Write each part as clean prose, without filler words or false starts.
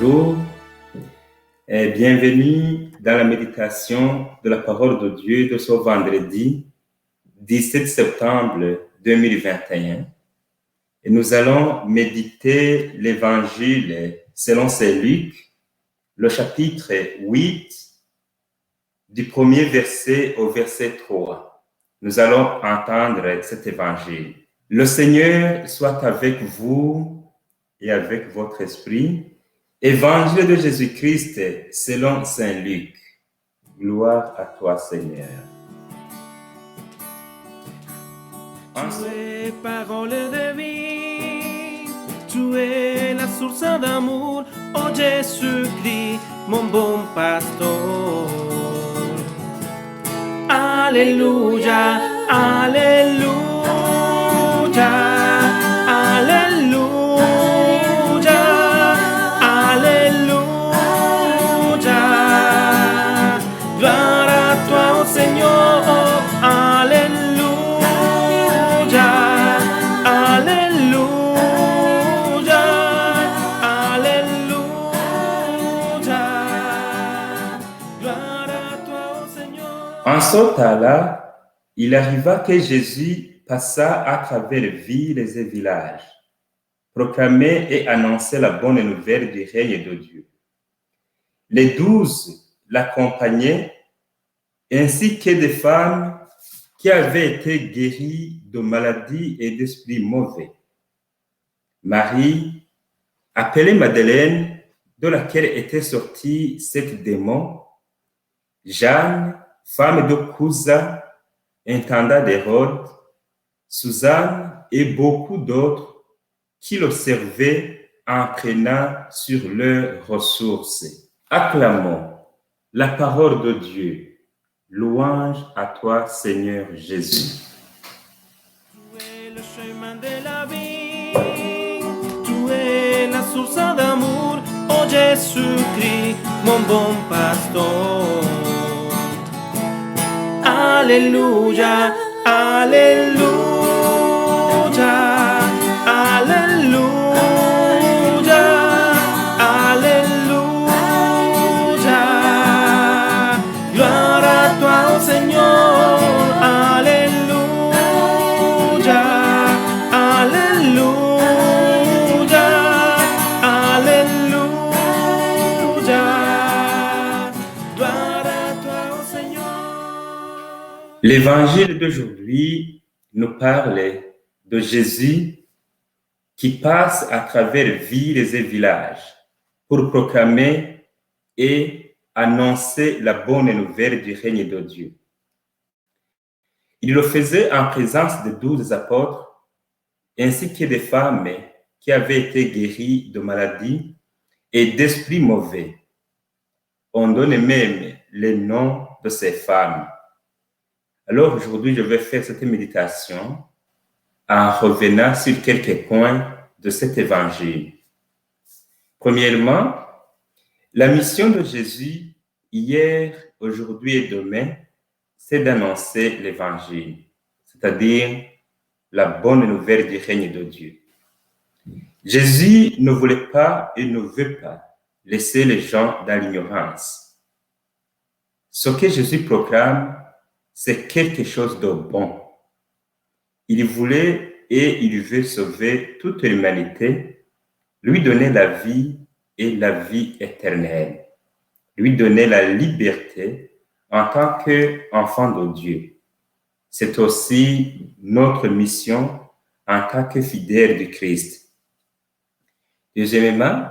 bonjour et bienvenue dans la méditation de la parole de Dieu de ce vendredi 17 septembre 2021. Et nous allons méditer l'évangile selon saint Luc, le chapitre 8, du premier verset au verset 3. Nous allons entendre cet évangile. Le Seigneur soit avec vous et avec votre esprit. Évangile de Jésus-Christ selon saint Luc. Gloire à toi, Seigneur. Tu es parole de vie, tu es la source d'amour, oh Jésus-Christ, mon bon pasteur. Alléluia, alléluia, alléluia, alléluia. Gloire à toi, oh Seigneur, alléluia, alléluia, alléluia. Gloire à toi, oh Seigneur. En ce temps-là, il arriva que Jésus passa à travers villes et villages, proclamait et annonçait la bonne nouvelle du règne de Dieu. Les 12 l'accompagnaient, ainsi que des femmes qui avaient été guéries de maladies et d'esprits mauvais. Marie, appelée Madeleine, de laquelle était sorti 7 démons, Jeanne, femme de Cousa, intendant d'Hérode, Suzanne et beaucoup d'autres qui l'observaient en prenant sur leurs ressources. Acclamons la parole de Dieu. Louange à toi, Seigneur Jésus. Tu es le chemin de la vie, tu es la source d'amour, oh Jésus-Christ, mon bon pasteur. Alléluia, alléluia, alléluia, alléluia. Gloire à toi, oh Seigneur, alléluia, alléluia, alléluia. Gloire à toi, oh Seigneur. L'évangile d'aujourd'hui nous parle de Jésus qui passe à travers villes et villages pour proclamer et annoncer la bonne nouvelle du règne de Dieu. Il le faisait en présence de 12 apôtres ainsi que des femmes qui avaient été guéries de maladies et d'esprits mauvais. On donne même les noms de ces femmes. Alors aujourd'hui, je vais faire cette méditation en revenant sur quelques points de cet évangile. Premièrement, la mission de Jésus hier, aujourd'hui et demain, c'est d'annoncer l'évangile, c'est-à-dire la bonne nouvelle du règne de Dieu. Jésus ne voulait pas et ne veut pas laisser les gens dans l'ignorance. Ce que Jésus proclame, c'est quelque chose de bon. Il voulait et il veut sauver toute l'humanité, lui donner la vie et la vie éternelle, lui donner la liberté en tant qu'enfant de Dieu. C'est aussi notre mission en tant que fidèles du Christ. Deuxièmement,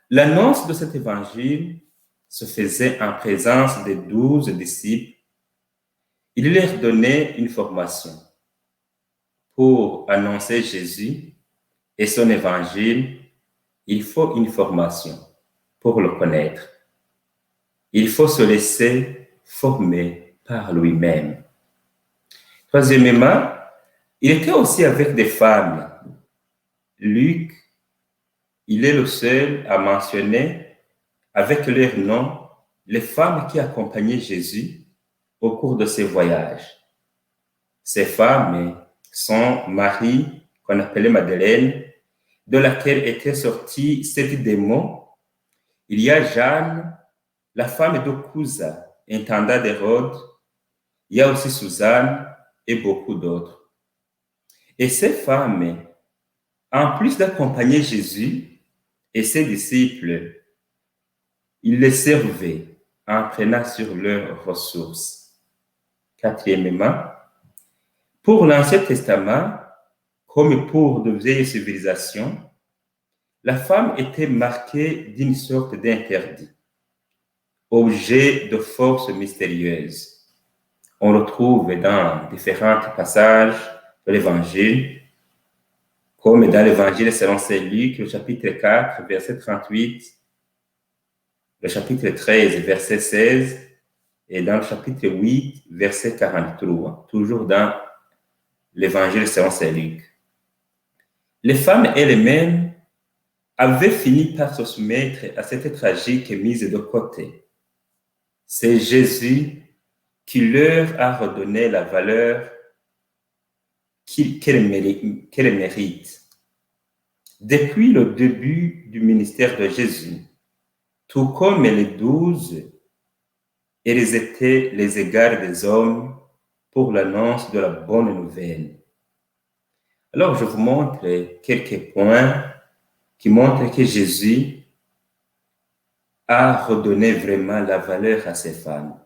l'annonce de cet évangile se faisait en présence des 12 disciples. Il leur donnait une formation. Pour annoncer Jésus et son évangile, il faut une formation pour le connaître. Il faut se laisser former par lui-même. Troisièmement, il était aussi avec des femmes. Luc, il est le seul à mentionner avec leur nom les femmes qui accompagnaient Jésus au cours de ses voyages. Ces femmes sont Marie, qu'on appelait Madeleine, de laquelle étaient sortis 7 démons, Il y a Jeanne, la femme de Cusa, intendant d'Hérode. Il y a aussi Suzanne et beaucoup d'autres. Et ces femmes, en plus d'accompagner Jésus et ses disciples, ils les servaient en prenant sur leurs ressources. Quatrièmement, pour l'Ancien Testament, comme pour de vieilles civilisations, la femme était marquée d'une sorte d'interdit, objet de force mystérieuse. On le trouve dans différents passages de l'Évangile, comme dans l'Évangile selon saint Luc, le chapitre 4, verset 38, le chapitre 13, verset 16, et dans le chapitre 8, verset 43, toujours dans l'Évangile selon saint Luc. Les femmes elles-mêmes avaient fini par se soumettre à cette tragique mise de côté. C'est Jésus qui leur a redonné la valeur qu'elle mérite. Depuis le début du ministère de Jésus, tout comme les 12, elles étaient les égards des hommes pour l'annonce de la bonne nouvelle. Alors, je vous montre quelques points qui montrent que Jésus a redonné vraiment la valeur à ces femmes.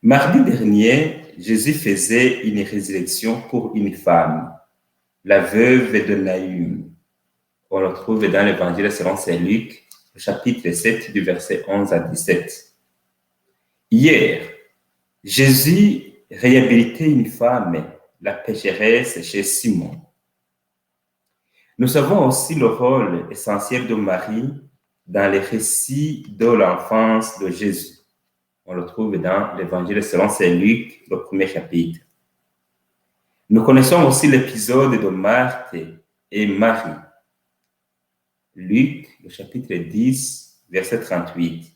Mardi dernier, Jésus faisait une résurrection pour une femme, la veuve de Naïm. On le trouve dans l'Évangile selon saint Luc, le chapitre 7, du verset 11 à 17. Hier, Jésus réhabilitait une femme, la pécheresse, chez Simon. Nous savons aussi le rôle essentiel de Marie dans les récits de l'enfance de Jésus. On le trouve dans l'Évangile selon saint Luc, le premier chapitre. Nous connaissons aussi l'épisode de Marthe et Marie. Luc, le chapitre 10, verset 38.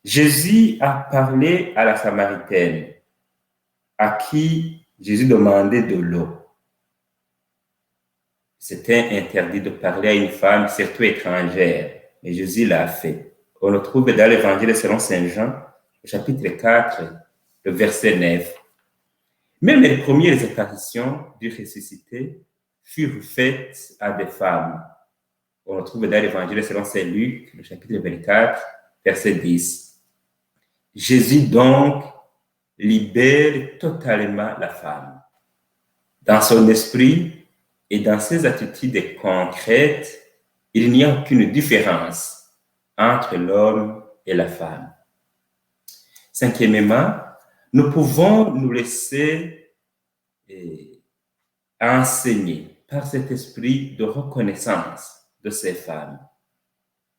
Jésus a parlé à la Samaritaine, à qui Jésus demandait de l'eau. C'était interdit de parler à une femme, surtout étrangère, mais Jésus l'a fait. On le trouve dans l'Évangile selon saint Jean, le chapitre 4, le verset 9. Même les premières apparitions du ressuscité furent faites à des femmes. On le trouve dans l'Évangile selon saint Luc, le chapitre 24, verset 10. Jésus donc libère totalement la femme. Dans son esprit et dans ses attitudes concrètes, il n'y a aucune différence entre l'homme et la femme. Cinquièmement, nous pouvons nous laisser enseigner par cet esprit de reconnaissance de ces femmes.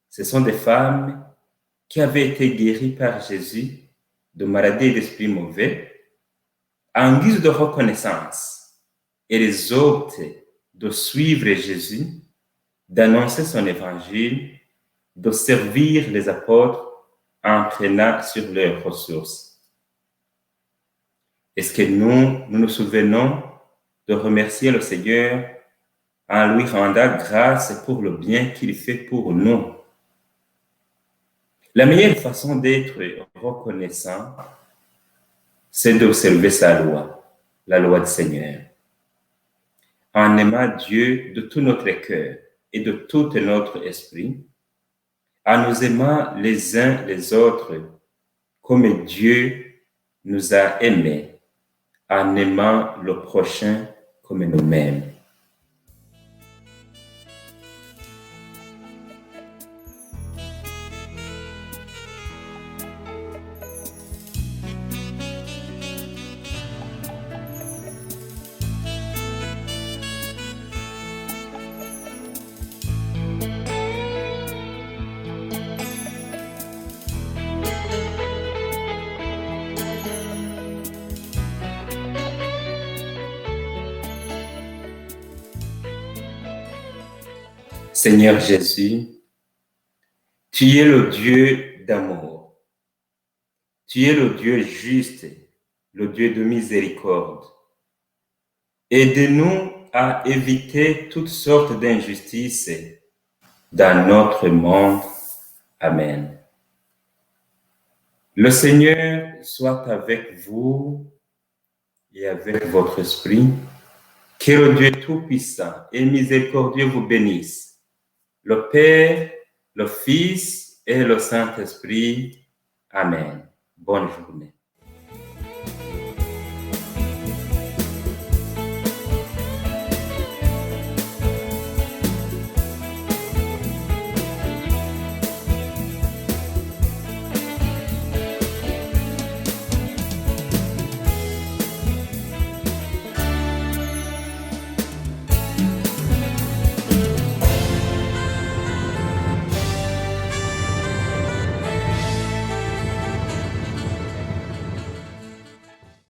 Ce sont des femmes qui avaient été guéries par Jésus de maladies et d'esprits mauvais. En guise de reconnaissance, elles optent de suivre Jésus, d'annoncer son évangile, de servir les apôtres en prenant sur leurs ressources. Est-ce que nous nous souvenons de remercier le Seigneur en lui rendant grâce pour le bien qu'il fait pour nous? La meilleure façon d'être reconnaissant, c'est d'observer sa loi, la loi du Seigneur. En aimant Dieu de tout notre cœur et de tout notre esprit, en nous aimant les uns les autres comme Dieu nous a aimés, en aimant le prochain comme nous-mêmes. Seigneur Jésus, tu es le Dieu d'amour. Tu es le Dieu juste, le Dieu de miséricorde. Aide-nous à éviter toutes sortes d'injustices dans notre monde. Amen. Le Seigneur soit avec vous et avec votre esprit. Que le Dieu Tout-Puissant et miséricordieux vous bénisse. Le Père, le Fils et le Saint-Esprit. Amen. Bonne journée.